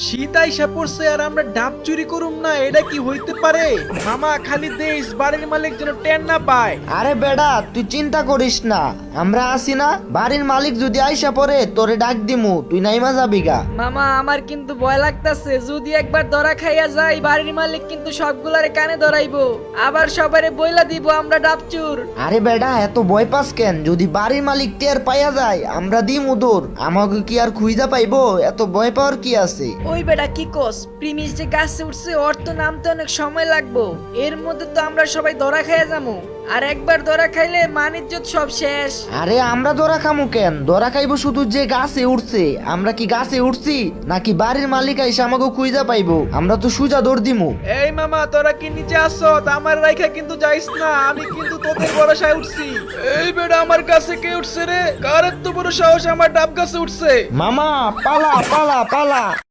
শীত আইসা পড়ছে আর আমরা ডাব চুরি করুম না, এটা কি হইতে পারে? মামা খালি দেশ বাড়ির মালিক যেন টেন না পায়। আরে বেডা তুই চিন্তা করিস না, আমরা আছি না। বাড়ির মালিক যদি আইসা পড়ে তোরে ডাক দিমু, তুই নাইমা যাবি গা। মামা আমার কিন্তু ভয় লাগতাছে, যদি একবার ধরা খাইয়া যাই বাড়ির মালিক কিন্তু সবগুলারে কানে ধরাইবো, আবার সবারে বইলা দিব আমরা ডাবচুর। আরে বেডা এত ভয় পাস কেন? যদি বাড়ির মালিক টের পাইয়া যায় আমরা দিমু দৌড়, আমাকে কি আর খুঁজা পাইবো? এত ভয় পাওয়ার কি আছে? ওই বেটা কি কস, প্রিমিস যে গাছে উঠছে ওর তো নামতে অনেক সময় লাগবো, এর মধ্যে তো আমরা সবাই ধরা খাইয়া যাবো, আর একবার ধরা খাইলে মান ইজ্জত সব শেষ। আরে আমরা ধরা খামু কেন? ধরা খাইবো শুধু যে গাছে উঠছে। আমরা কি গাছে উঠছি নাকি বাড়ির মালিক আইসা আমাকে খুঁজা পাইবো? আমরা তো সুজা দৌড় দিমু। এই মামা তোরা কি নিচে আসছো? আমার রাইখা কিন্তু যাইস না, আমি কিন্তু তোদের ভরসায় উঠছি। এই বেটা আমার কাছে কে উঠছে রে? কার এত বড় সাহস আমার ডাব গাছে উঠছে? মামা পালা পালা পালা।